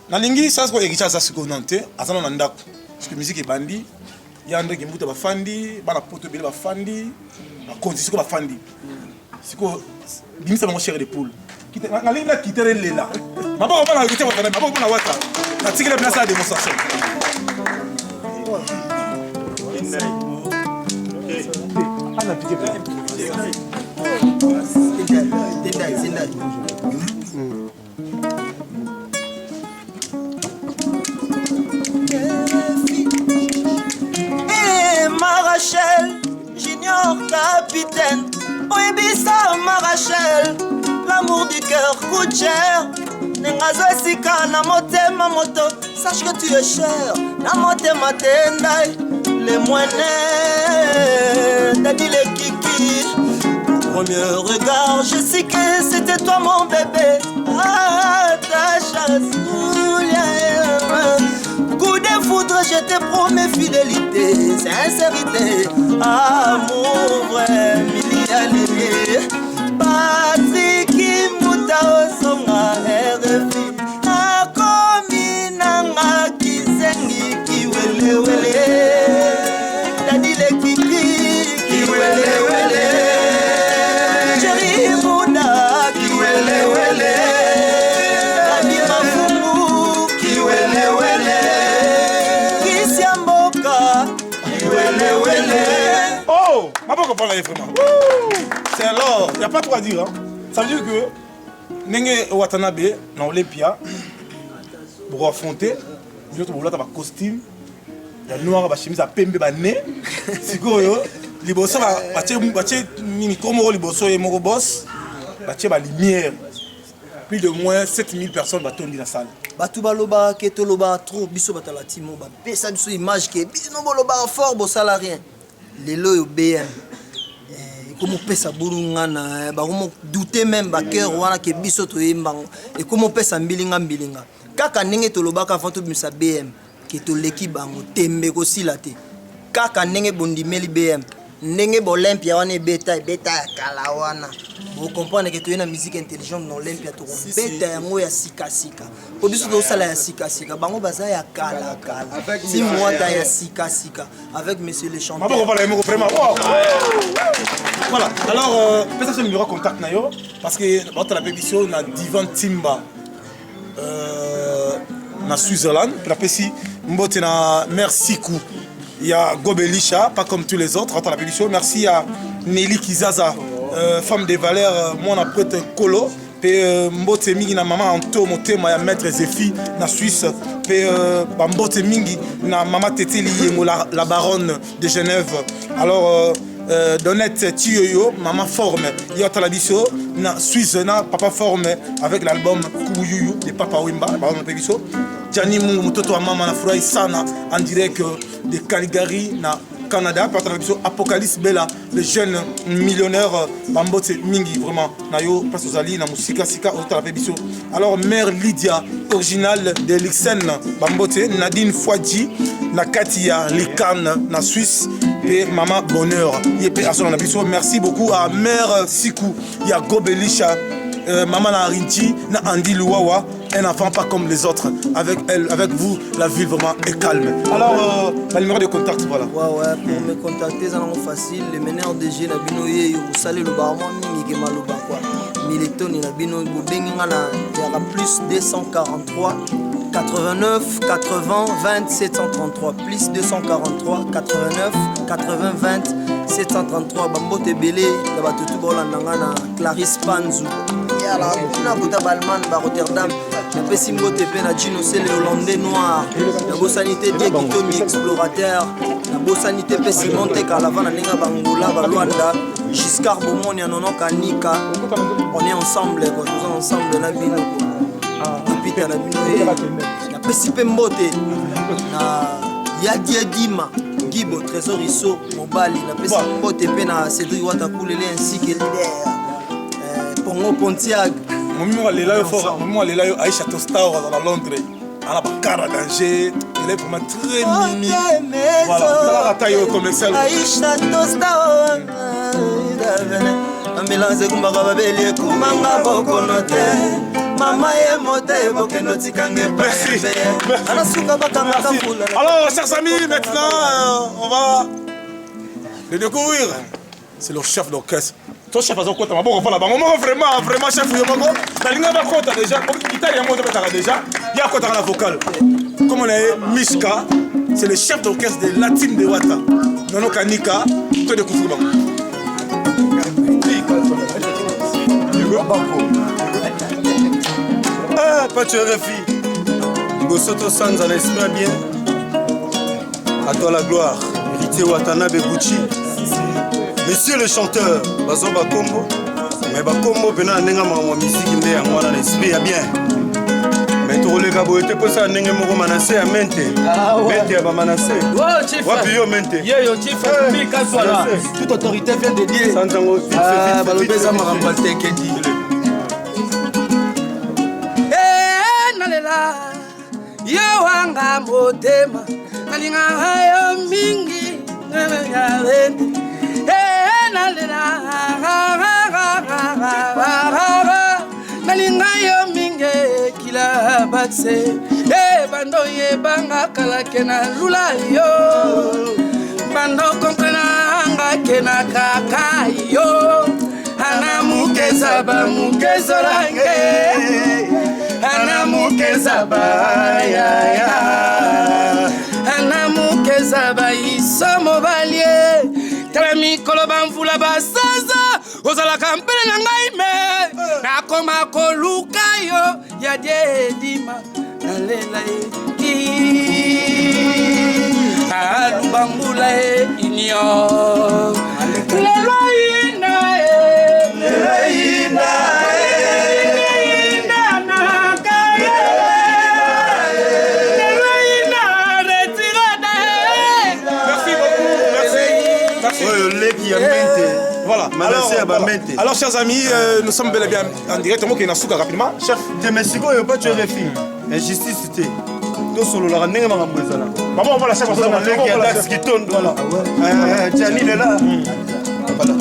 C: nalingi ça ko ekicha ça suko nante azana na ndako parce que musique ebandi ya ndenge mbuta bafandi bana poto bele bafandi ba condition ko bafandi siko bimisa bango cher de poule nalingi na quitter lela maboko bana quitter wata maboko bana wata na tikile place la démonstration ana piqué
H: Rachel, junior capitaine. Oebisa ma Rachel, l'amour du cœur coûte cher. Nengazo esika na motema moto, sache que tu es cher. Na motema tendai, les moines, Dadi le kiki. Premier regard, je sais que c'était toi mon bébé. Ah, ta chasse, coup de foudre, je te promets fidélité, sincérité, amour vrai, milliardaire. Patrick Mouta Osonga RFI, Nakomi Nanga Kizengi Kiwele, Dadi le Kiki Kiwele, Jerry Mouda Kiwele, Dadi Mafungu Kiwele.
C: Oh, ma pas comprendre vraiment. C'est alors, il n'y a pas trop à dire. Hein. Ça veut dire que Nenge Watanabe, dans Olympia, pour affronter, il y a un costume, il y a noir, il chemise à pembe, nez. C'est quoi, les boss, ni comme les boss, et mon boss, la lumière. Plus de moins 7000 personnes vont tourner dans la salle.
H: Batu baloba keto loba trop biso batala timo ba pesa biso image ke bino boloba fort bo salarien lelo yo BM comme pesa burungana ba comme douter même ba cœur wana ke biso to yembango et comme pesa mbilinga kaka ndenge to loba ka fanto bimisa BM ke to leki bango tembe ko silate kaka ndenge bondimeli BM ndenge Olympia wana beta ya kala wana. Vous comprenez que tu es une musique intelligente dans l'Olympia, tu bête yango ya sika sika. Ko biso to sala ya sika sika, bango baza ya kala kala. Si moi ta ya sika sika avec monsieur le chanteur.
C: Voilà. Alors peut-être que le numéro contact na yo parce que dans la pétition na Divan Timba na Switzerland, la pétition mbote na merci coup. Il y a Gobelisha, pas comme tous les autres, dans la pétition. Merci à Nelly Kizaza. Femme de valeur, moi on prête colo, pe mbote mingi na maman Anto motema ya maître Zéfi na Suisse, pe mbote mingi na maman Teteli la baronne de Genève. Alors Donette Tioyo, maman forme, yota la biso na Suisse na papa forme avec l'album Kouyuyu de Papa Wimba, baronne de biso. Gianni Mungu mtoto wa mama na furahi sana en direct de Calgary na Canada, par télévision Apocalypse Bella, le jeune millionnaire Bambote Mingi, vraiment, Nayo, place aux alliés, na Musika Sika, au télévision. Alors, mère Lydia, originale de Lixen, Bambote, Nadine Fouadji, na Katia, Likan, na Suisse, et Maman Bonheur, Yepé Asson, merci beaucoup à mère Sikou, ya Gobelisha, Maman Narinti, na Andy Louawa, un enfant pas comme les autres. Avec elle, avec vous, la vie vraiment est calme. Alors, le numéro de contact, voilà.
H: Ouais, pour me contacter, c'est facile. Le meneur de G, la bino ye, vous salez le barman, mingi malouba quoi. Militon, la bino, vous bengana, il y aura plus 243 89 80 20 733 plus 243 89 80 20 733 Bambote Belé, la batutu bolandangana Clarisse Panzou. La Bouta Balman, Rotterdam, la Pessimbo TP, la Gino, c'est le Hollandais noir, la Bossanité Diakitomi explorateur, la Bossanité Pessimonte, Calavana Nenga Bangola, Luanda, Giscard Beaumont, Yanono Kanika, on est ensemble, tous ensemble, la Bino, la Pita, la Bino, la Pessipembote, la ya Diedima Gibo Trésor Iso Mobali na pesa pote pe na Cédric Watakulele ainsi que leader Pongo Pontiac
C: Momi wa lela yo fort Momi wa lela yo Aïcha Tostar dans la Londres ala bakara danger il est vraiment très mimi voilà la taille commerciale
H: Aïcha Tostar ambulance kumbaka babeli kumanga bokonote mama ye mote bokeno tikange
C: merci
H: anasuka bakanga kafula.
C: Alors chers amis maintenant on va le découvrir c'est le chef d'orchestre ton chef azo kota maboko pala bango moko vraiment chef yo moko na linga ba kota déjà guitare yango tobetaka déjà ya kota la vocale comme on a Mishka c'est le chef d'orchestre de la team de Wata Nono Kanika to découvrir bango
F: Ah, pas tu RFI. Bosoto Sanza, l'esprit bien. À toi la gloire. Héritier Watanabe Gucci. Monsieur le chanteur, Bazo Bakombo. Mais Bakombo, Bena Nenga Mama musique, mais à moi, l'esprit est bien. Mais tu roules Gabo, tu peux ça, Nenga Moro Manassé à Mente. Mente à Bamanassé. Wapio Mente.
E: Yo, chief, toute autorité vient de dire.
F: Santango,
E: ah, Balobeza Marambate Kedi. Yo wanga motema nalinga hayo mingi nalinga yo mingi kila batse bando ye banga kala kena lula yo bando konkrena anga kena kaka yo ana mukeza ba mukezo lange ana mukeza ba ya ana mukeza ba isomo balie tala mikolo bamvula basaza ozala kampele na ngai me nakoma koluka yo ya Diedima nalela ki alubangula inyo lelo ina
C: Voilà. Alors, chers amis, nous sommes bel et bien en direct. Moi qui est Nasuka rapidement, chef.
F: Tu me suis dit pas tu RFI. Injustice c'était. Tout solo la renée ma ramboza là.
C: Maman on va la chef.
F: On va le qui a l'axe qui tourne voilà. Tiani est là. Voilà.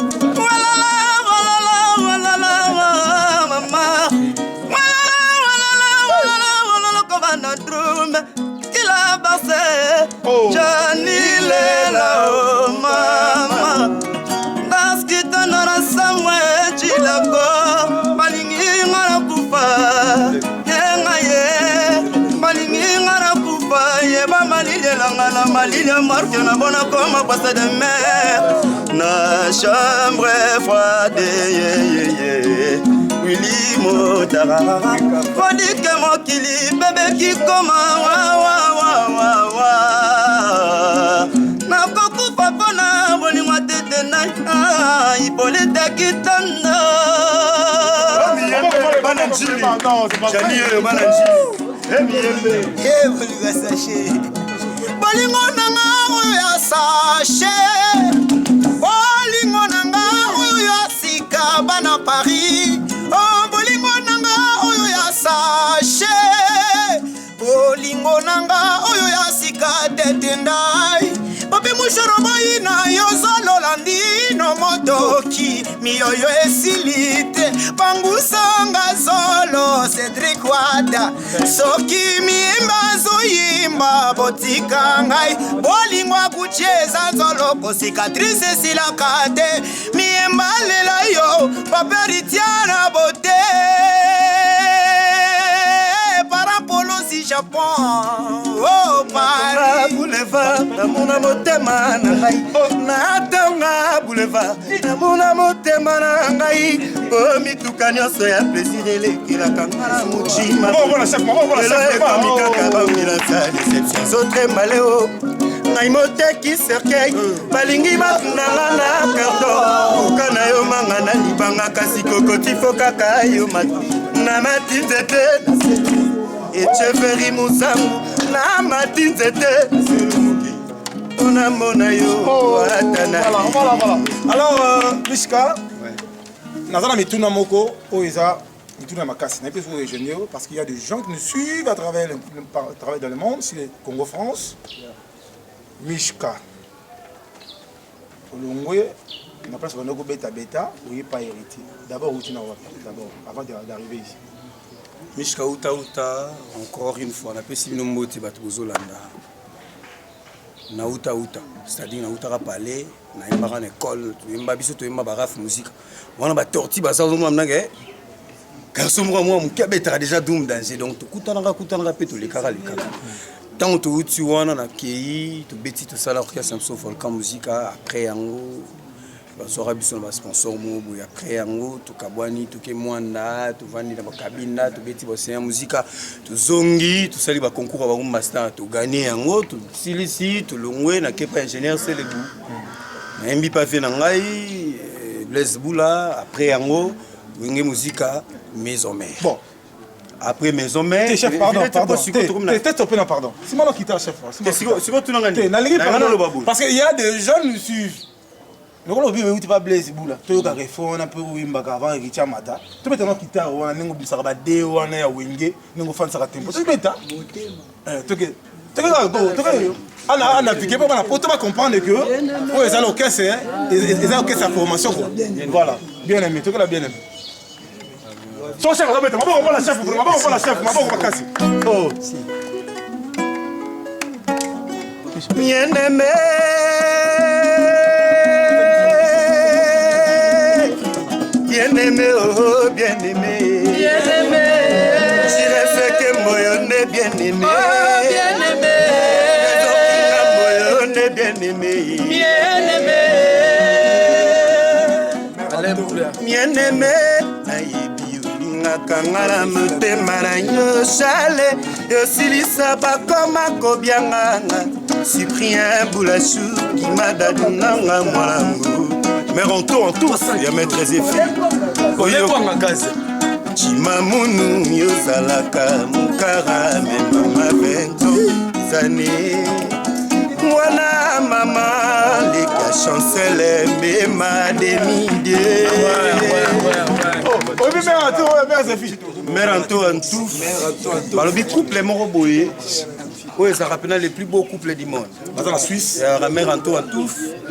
E: La maline marque na bona comme poste de mer na chambre froide Willy Motara Fodi que mokili bébé qui koma wa na koku papa na boni matete na ipolite kitanda bolingo nanga oyo ya sache bolingo nanga oyo ya sika bana Paris oh bolingo nanga oyo ya sache bolingo nanga oyo ya sika tetendai papi mushoro boyi na yo zololandi no motoki miyoyo esilite pangusanga zolo Cédric Wata soki miemba zoyimba botika ngai bolingo akucheza nzolo cicatrice esilaka te miemba lela yo paperitiana bote parapolosi Japon oh Paris boulevard namuna motema na ngai natonga boulevard namuna motema na ngai po mituka nyonso ya plaisir elekilaka nga na mochima kamikaka baumilasa deception zotremba leo ngai moteki cercueil balingi batundanga na carton uka na yo manga na libanga kasi kokotifo kaka yo na mati nzete echeveri musangu na mati nzete mpona mona yo atana.
C: Voilà. Alors, Mishka, naza na mituna moko oyo eza mituna makasi na plus ingénieur parce qu'il y a des gens qui nous suivent à travers dans le monde, c'est le Congo France. Mishka. Olongwe, na place on a beta, oui pas héritier. D'abord d'abord avant d'arriver ici.
E: Mishka uta encore une fois na pesi bino mbote bato bozolanda. Na uta c'est-à-dire na uta palais na yembaka na école toyemba biso toyemba baraf musique wana batorti baza ozomona mnange garçon moi moke abetaka déjà doum danger donc tokutanaka mpe tolekaka ntango touti wana na kei tobeti tosala orchestre biso volcan musica après yango bazwaka biso na basponsor mo boye après yango tokabwani toke mwanda tovandi na bakabinda tobeti baosenya muzika tozongi tosali baconcours ya bango master toganye yango tosilisi tolongwe na kepa ingénieur Selebu nayembi pave na ngai Blaise Boula après yango wenge muzika maison mère.
C: Bon.
E: Après maison mère.
C: T'es chef, pardon. T'es topé, non, pardon. C'est moi qui t'ai chef.
E: C'est quoi tout le
C: monde? Parce qu'il y a des jeunes qui suivent. Le gars, il n'y a pas Blaise Boula. Tu as un phone, un peu de avant, il y a mata. Tu peux te quitter, on a un peu de on a un wingé, on a un tempo. Tu peux on a piqué pour comprendre que ils ont l'orchestre, ils ont l'orchestre sa formation. Voilà, bien aimé, tu as bien aimé. Son chef, on va la chef, on va la chef, on va casser. Oh, si.
E: Bien aimé, oh, bien aimé, j'irai faire que moyonne bien aimé, moyonne bien aimé, bien aimé, kangala motema na nyosale yosilisa bakoma kobianganga Cyprien Boulachou kimadadunanga mwalangu meronto en tout ya maître Zéphie oyokwanga gaze chimamunu yozalaka mukara memama vento zane mwana mama leka chancele mbema demidie mère en tout balobi couple moko boye oyo ezalaka mpena les plus beaux couples du monde
C: baza na Suisse
E: mère en tout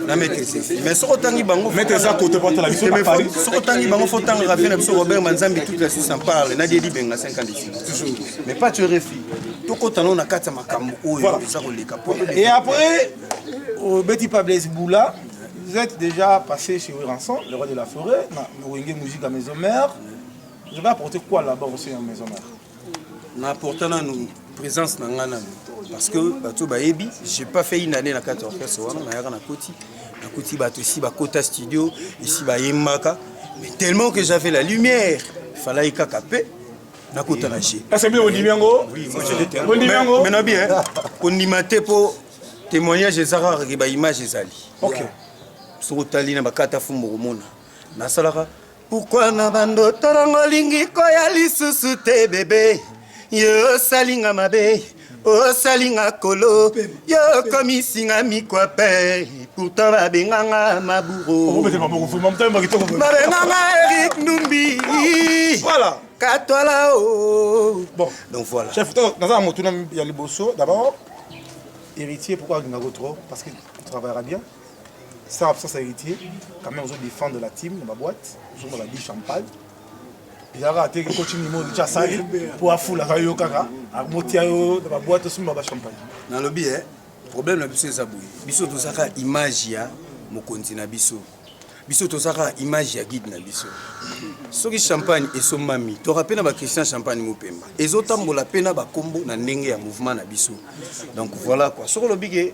E: na maître Zéphie mais soki otangi bango soki otangi bango fo otangaka vie na biso Robert Manzambi toute la Suisse en parle na diedi benga 5 ans d'ici mais pas tu refi tokota nao na kati ya makambo oyo eza koleka po
C: et après au Betty Blaise Boula vous êtes déjà passé chez Ranson, le roi de la forêt, Wenge Musique à Maison Mère. Je vais apporter quoi là-bas aussi à Maison Mère?
E: On a apporté notre présence dans Ghana. Parce que je n'ai pas fait une année dans le cadre de l'orchestre. Je suis ici à Kota Studio, ici à Yemaka. Mais tellement que j'avais la lumière, il fallait que je
C: ah, c'est bien au Dimiango?
E: Oui, moi j'étais au Dimiango. Mais non, bien. On y m'a pour témoignage des arts et des images des alliés.
C: Ok.
E: Surotali na bakata fumo mona nasalaka pourquoi na bando torongo lingi koya lisusu te bébé yo salinga mabe o salinga kolo yo komisinga mikwape pourtant babenganga maburo babenganga Eric Numbi
C: voilà
E: katwala o
C: bon
E: donc voilà
C: chef dans un motuna ya liboso d'abord héritier pourquoi Gingago trop parce qu'il travaillera bien. Ça, c'est héritier. Quand même, on défend de la team, de ma boîte. On va dire champagne. Il a été continué de ça pour la foule. Il y a de ma boîte, on va champagne.
E: Dans le bien, le problème, c'est que biso to saka image ya mokonzi na biso. Biso to saka image ya guide na biso. Soki champagne et son mami, to rappelle na Christian Champagne Mopemba. Ezotambola pena ba kombo na ndenge ya mouvement na biso. Donc voilà quoi. Sur le bigé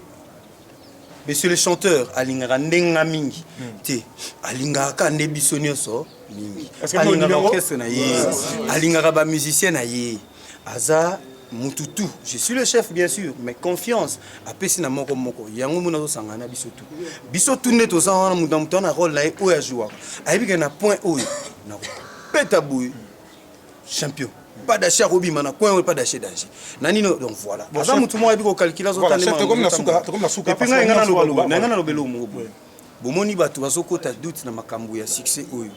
E: monsieur le chanteur alingaka ndenga mingi te alingaka nde biso nyonso mingi alingaka orchestre na ye alingaka ba musicien na ye aza mututu je suis le chef bien sûr mais confiance apesi na moko moko yango muna tosangana biso tout nde tozana mutu na rôle na oyo ajouaka ayebika na point oyo na peta boy champion
I: pas d'achat robi mana coin pas d'achat danger nani no donc voilà ça mutu moi biko calculer zo tane
C: comme la souka
I: et puis ngana no belo mo bomoni batu bazokota doute na makambo ya succès oyo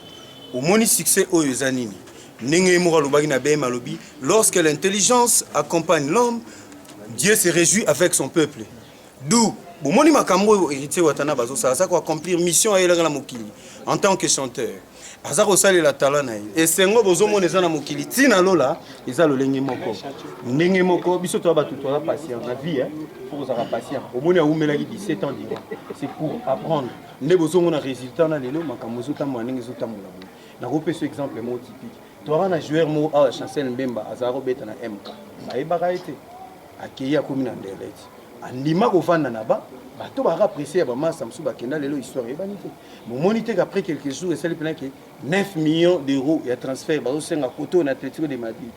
I: omoni succès oyo ezanini ndenge mo lobaki na bema lobi lorsque l'intelligence accompagne l'homme Dieu se réjouit avec son peuple d'où bomoni makambo héritier watana bazo ça ko accomplir mission ayela na mokili en tant que chanteur azako salela talent na ye esengo bozomona eza na mokili tina lola eza lolenge moko ndenge moko biso to ba tuto patient na vie pour ça patient omoni aumelaki 17 ans déjà c'est pour apprendre nde bozomona résultat na lelo makambo zotambola ndenge zotambola na repese exemple mo typique to wana joueur mo a Chancel Mbemba azako beta na MK bayebaka ete akei akomi na ndeleti andima kovanda na ba bato ba apprécier ba massa msu bakenda lelo histoire ebani te momoni te qu'après quelques jours esali pena que 9 millions d'euros ya transfert bazo senga koto na Atlético de Madrid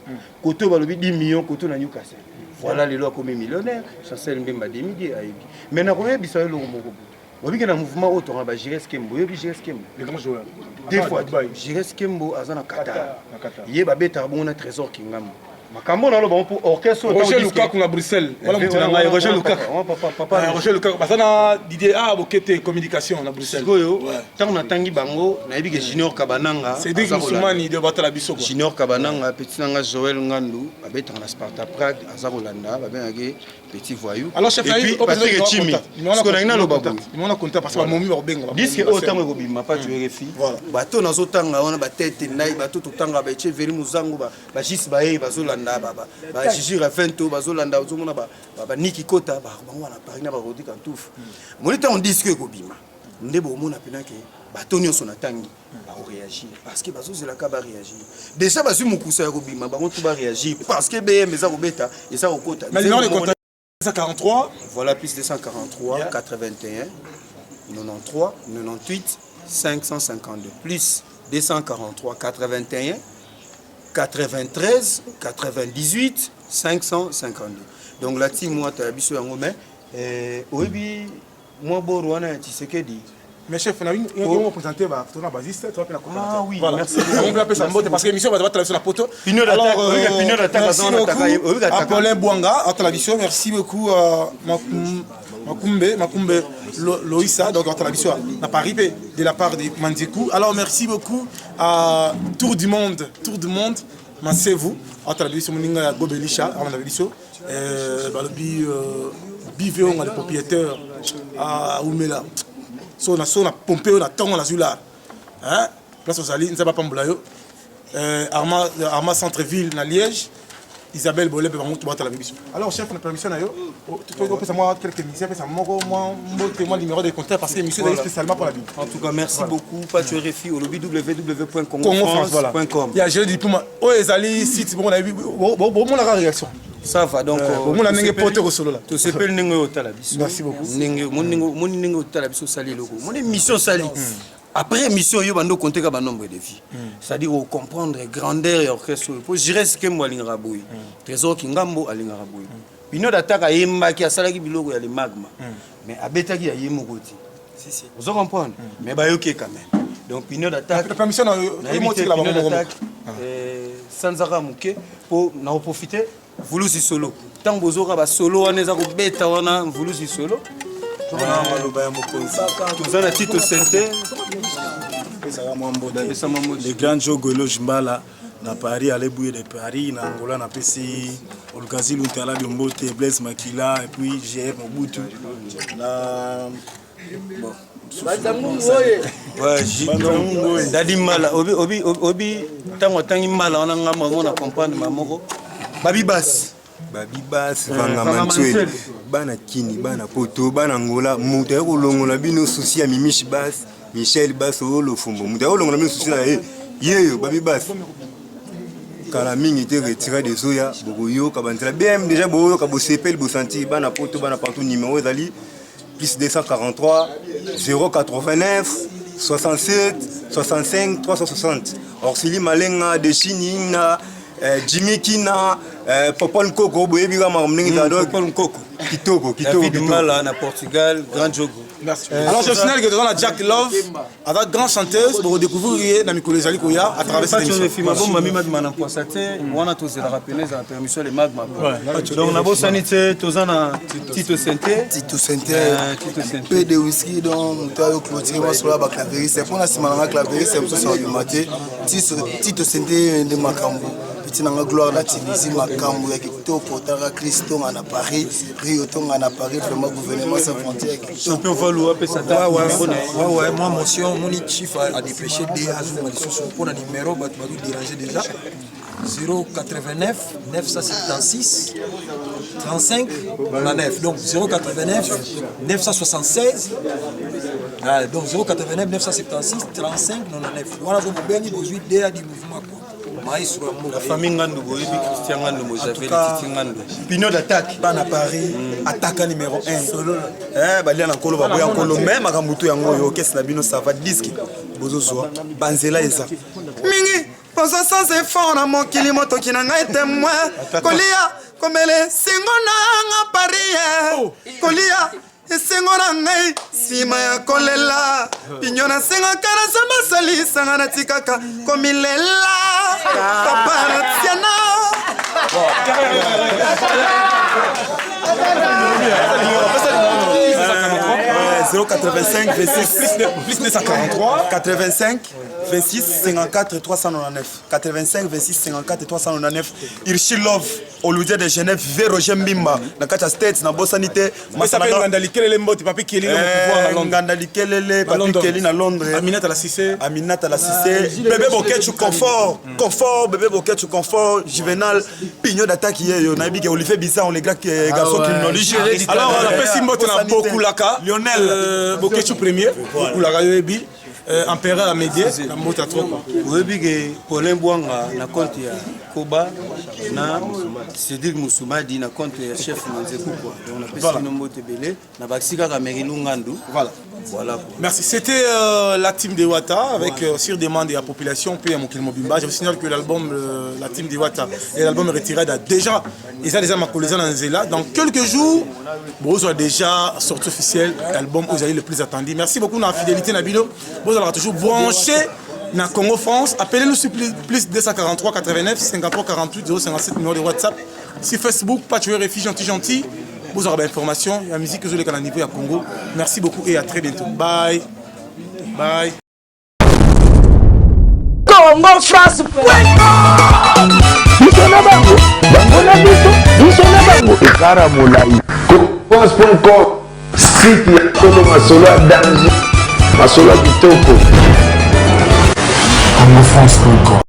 I: koto balobi 10 millions koto na Newcastle voilà lelo akomi millionnaire Chancel Mbemba demi-die aibi mais na koye bisayo lo moko wabiki na mouvement auto ba Jires Kembo yobi Jires Kembo
C: les grands joueurs
I: des fois Jires Kembo azana Qatar yeba beta bon na trésor kingam makambo na lo ba pour orchestre
C: Roger Lukaku na Bruxelles
I: voilà mutana Roger Lukaku papa
C: Roger Lukaku basana Didier Bokete communication na Bruxelles
I: goyo tant na tangi bango na yebi que Junior Kabananga
C: Cédric Moussoumani de batala biso
I: Junior Kabananga petit nanga Joël Ngandu abeta na Sparta Prague azarolanda ba benage petit voyou
C: alors chef
I: et puis Patrick Chimi ce qu'on a ina lo babu
C: on a contact parce que momi ba benga
I: disque autant ko bima pas tu vérifies bato na zotanga wana ba tête nai bato totanga ba che veri muzango ba jis ba e bazolanda baba ba jiji rafento bazolanda ozomona ba niki kota ba bango na Paris na ba rodi kantouf monita on disque ko bima ndebo omona pena ke bato nyonso na tangi ba réagir parce que bazozela ka ba réagir déjà bazu mukusa ya ko bima bango tout ba réagir parce que BM eza ko beta eza ko kota
C: mais non les contacts 243
I: voilà plus 243 81 93 98 552 plus 243 81 93 98 552 donc la team moi ta biso yango mais oyebi moi boro wana Tshisekedi
C: mais chef na on présenter ba photo na basiste toi na
I: ah oui
C: voilà.
I: Merci
C: on veut appeler ça mbote parce que émission va travailler sur la photo
I: alors Pino d'attaque
C: à Paulin Bouanga à télévision merci beaucoup Makumbe Loïsa donc à télévision na Paris de la part de Mandikou alors merci beaucoup à Tour du monde massez-vous à télévision moninga Gobelisha à télévision balobi biveo les propriétaires à Oumela so na pompe na tongo la zula hein place ozali nzaba pambola yo Arma centre-ville na Liège Isabelle Bolé ba mutu bata la bibiso alors chef na permission na yo tu peux passer moi quelques émissions ça moi mon numéro de contact parce que émission est spécialement pour la Bible
I: en tout cas merci beaucoup pas tu refi au www.congofrance.com
C: il y a je dis pour moi o ezali site bon na bon la réaction
I: ça va donc
C: bon na nenge pote ko solo là
I: to sepel nenge otala biso
C: merci beaucoup
I: nenge mon nenge otala biso sali loko mon émission sali après émission yo bando compter ka ba nombre de vies c'est-à-dire comprendre grandeur et orchestre pour gérer ce que moi lingara boy trésor kingambo alingara boy Pino d'attaque yemba ki asalaki biloko ya le magma mais abetaki ya yemokoti si vous comprenez mais ba yoké quand même donc Pino d'attaque
C: la permission na émotique là
I: sanzaka muke pour na profiter vulusi solo tant bozoka ba solo wana za ko beta wana vulusi solo tozana tito sente
J: le grand jogolo Jimbala na Paris à l'ébouille de Paris na Angola na PC Olgazi Luntala Biombote Blaise Makila et puis GR Mobutu na bon
I: Dadi Mala obi tangi mala wana ngamba ngona comprendre mamoko Babibas
K: vanga mantswele bana kini bana poto bana ngola muta yokolongola bino susi ya mimishi bas Michel Bas lo fumbo muta yokolongola bino susi na yeyo Babibas kala mingi te retira de soya boyo kabantela BM déjà boyo ka bo sepel bo senti bana poto bana partout numéro ezali plus 243 089 67 65 360 Orsili Malenga de Chinina Jimmy Kina Popol Coco, boyebi kama mningi tado.
I: Popol Coco.
K: Kitoko.
I: David Mala na Portugal, Grand Jogo.
C: Merci. Alors je signale que dans la Jack Love, avec grande chanteuse, pour découvrir Namiko Lezali Koya à travers cette émission.
I: Film bon mami madman poissaté, wana to zela rappeler la permission les magma. Donc na bosanité tozana Tito Sente,
L: peu de whisky donc toi au clôture moi sur la claverie, c'est pour la simana claverie, c'est pour ça du maté. Tito Sente de Makambo. Tinanga gloire la Tunisie makambo ya kitoko tara Christo ngana Paris Rio tonga Paris vraiment gouvernement sans frontières
I: champion valou après ça
F: ouais moi motion mon chiffre a dépêché des azuma pour un numéro va déranger déjà 089 976 35 9 donc 089 976 donc 089 976 35 99 voilà vous avez besoin d'aide du mouvement.
I: La famille Ngandou, Christian Ngandou, Mojabel, Titi Ngandou.
F: Pignon d'attaque. Bana Paris, attaquant numéro 1. Balia na kolo baboya kolo même akamutu yango yo kesi na bino ça va disque. Bozo soa banzela eza. Mingi, posa sans effort na mokili moto kina ngai témoin. Kolia, komele singona nga Paris. Kolia esengona ngai sima ya kolela pinyo na senga kana samba salisa ngana tikaka komilela papa na tiana 085 26
C: plus 943
F: 85 26 54 399 85 26 54 399 Irchilov Oludia de Genève Roger Mbimba na kata States na Bosanité
C: Masana Ngandali Kelele Mboti Papi Kelly na pouvoir na Londres
F: Ngandali Kelele Papi Kelly na Londres
C: Aminata la Cissé
F: bébé Boketu confort bébé Boketu confort Juvenal Pignon d'attaque yo na biki Olivier Bissa on les gars garçons criminologie
C: alors on appelle Simbote na Bokulaka Lionel Boketu premier Bokulaka yobi Empereur Amédée, la moto à trop.
I: Vous avez vu Paulin Bouanga na compte ya Koba na Cédric Moussoumadi na compte ya chef Manzekou quoi. On a passé une moto belé na Baxika Kamerinu Ngandou. Voilà.
C: Merci. C'était la team de Wata avec sur demande de la population puis à mon Kilmobimba. Je vous signale que l'album la team de Wata et l'album est retiré déjà ils ont déjà ma collègue dans Zela. Dans quelques jours, vous avez déjà sorti officiel l'album vous avez le plus attendu. Merci beaucoup de la fidélité Nabilo. Vous allez toujours branché dans Congo France. Appelez-nous sur plus 243 89 53 48 057 numéro de WhatsApp. Sur Facebook, Patchoué Réfugié gentil. Vous aurez l'information, la musique que vous avez à niveau à Congo. Merci beaucoup et à très bientôt. Bye. Bye.
M: Congo France.
B: France.com site ya Tolo Masolo Danzi Masolo Kitoko.
M: Congo France.com